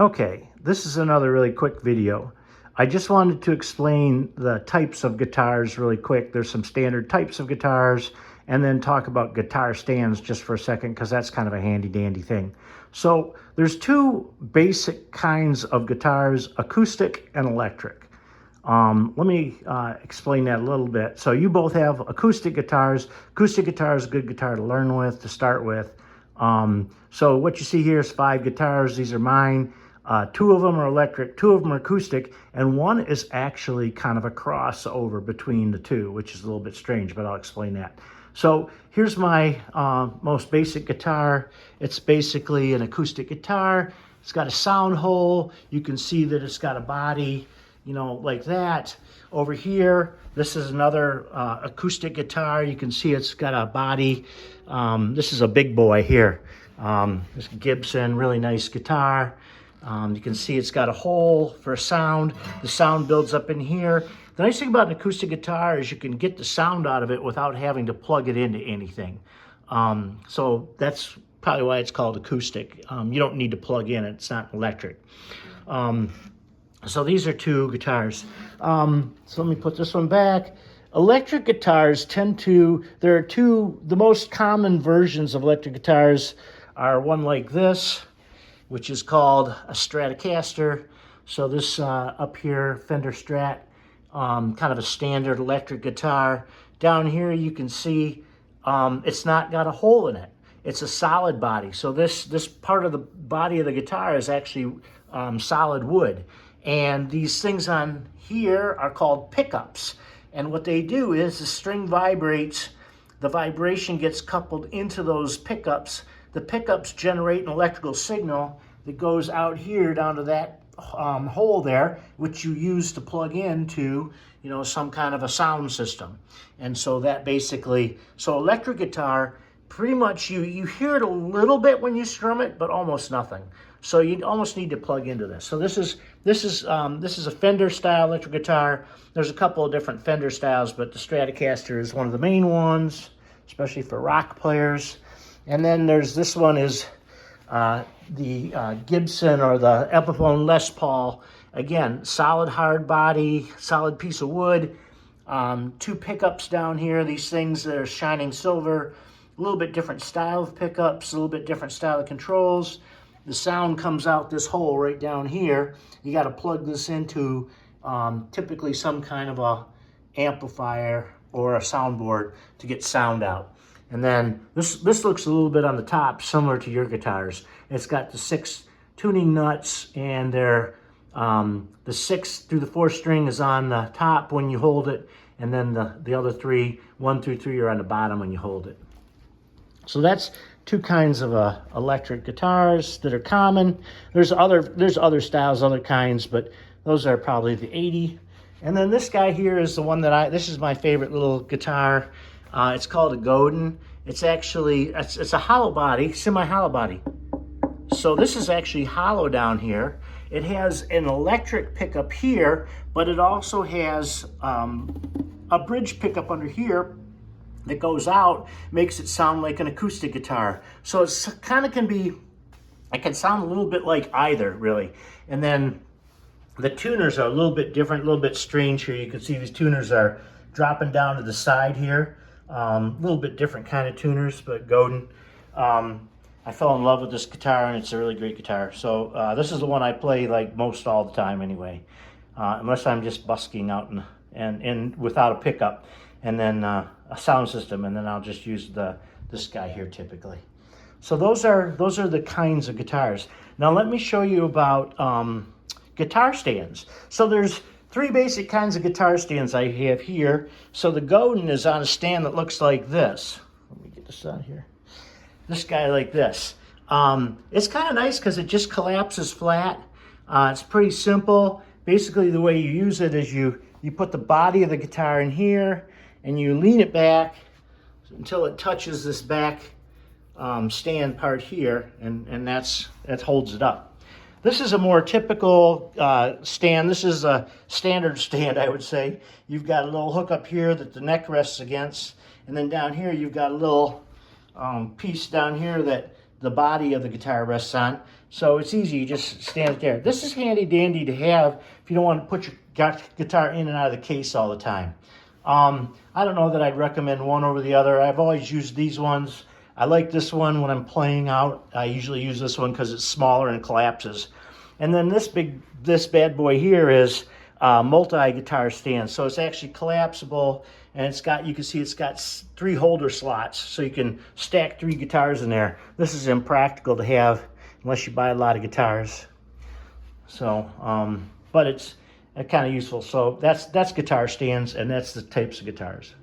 Okay, this is another really quick video. I just wanted to explain the types of guitars really quick. There's some standard types of guitars, and then talk about guitar stands just for a second, because that's kind of a handy dandy thing. So there's two basic kinds of guitars, acoustic and electric. Let me explain that a little bit. So you both have acoustic guitars. Acoustic guitar is a good guitar to learn with, to start with. So what you see here is 5 guitars. These are mine. 2 of them are electric, 2 of them are acoustic, and one is actually kind of a crossover between the two, which is a little bit strange, but I'll explain that. So here's my most basic guitar. It's basically an acoustic guitar. It's got a sound hole. You can see that it's got a body, you know, like that. Over here, this is another acoustic guitar. You can see it's got a body. This is a big boy here. This Gibson, really nice guitar. You can see it's got a hole for sound. The sound builds up in here. The nice thing about an acoustic guitar is you can get the sound out of it without having to plug it into anything. So that's probably why it's called acoustic. You don't need to plug in, it's not electric. So these are 2 guitars. So let me put this one back. Electric guitars there are 2, the most common versions of electric guitars are one like this, which is called a Stratocaster. So this up here, Fender Strat, kind of a standard electric guitar. Down here you can see it's not got a hole in it. It's a solid body. So this part of the body of the guitar is actually solid wood. And these things on here are called pickups. And what they do is the string vibrates, the vibration gets coupled into those pickups. The pickups generate an electrical signal that goes out here down to that hole there, which you use to plug into, you know, some kind of a sound system. And so that basically, so electric guitar, pretty much you hear it a little bit when you strum it, but almost nothing. So you almost need to plug into this. So this is a Fender style electric guitar. There's a couple of different Fender styles, but the Stratocaster is one of the main ones, especially for rock players. And then there's this one is the Gibson or the Epiphone Les Paul. Again, solid hard body, solid piece of wood. 2 pickups down here, these things that are shining silver. A little bit different style of pickups, a little bit different style of controls. The sound comes out this hole right down here. You got to plug this into typically some kind of a amplifier or a soundboard to get sound out. And then this looks a little bit on the top similar to your guitars. It's got the 6 tuning nuts, and they're the 6 through the 4th string is on the top when you hold it, and then the other 3, 1 through 3, are on the bottom when you hold it. So that's 2 kinds of electric guitars that are common. There's other styles, other kinds, but those are probably the 80. And then this guy here is the one that this is my favorite little guitar. It's called a Godin. It's actually, it's a hollow body, semi-hollow body. So this is actually hollow down here. It has an electric pickup here, but it also has a bridge pickup under here that goes out, makes it sound like an acoustic guitar. So it's kind of it can sound a little bit like either, really. And then the tuners are a little bit different, a little bit strange here. You can see these tuners are dropping down to the side here. A little bit different kind of tuners, but Godin. I fell in love with this guitar, and it's a really great guitar. So this is the one I play like most all the time anyway, unless I'm just busking out and without a pickup, and then a sound system, and then I'll just use this guy here typically. So those are the kinds of guitars. Now let me show you about guitar stands. So there's 3 basic kinds of guitar stands I have here. So the Godin is on a stand that looks like this. Let me get this on here. This guy like this. It's kind of nice because it just collapses flat. It's pretty simple. Basically the way you use it is you put the body of the guitar in here, and you lean it back until it touches this back stand part here, and that holds it up. This is a more typical stand. This is a standard stand, I would say. You've got a little hook up here that the neck rests against, and then down here you've got a little piece down here that the body of the guitar rests on. So it's easy, you just stand it there. This is handy dandy to have if you don't want to put your guitar in and out of the case all the time. I don't know that I'd recommend one over the other. I've always used these ones. I like this one when I'm playing out. I usually use this one because it's smaller and collapses. And then this bad boy here is multi-guitar stand. So it's actually collapsible, and it's got, you can see it's got 3 holder slots, so you can stack 3 guitars in there. This is impractical to have unless you buy a lot of guitars. So, but it's kind of useful. So that's guitar stands, and that's the types of guitars.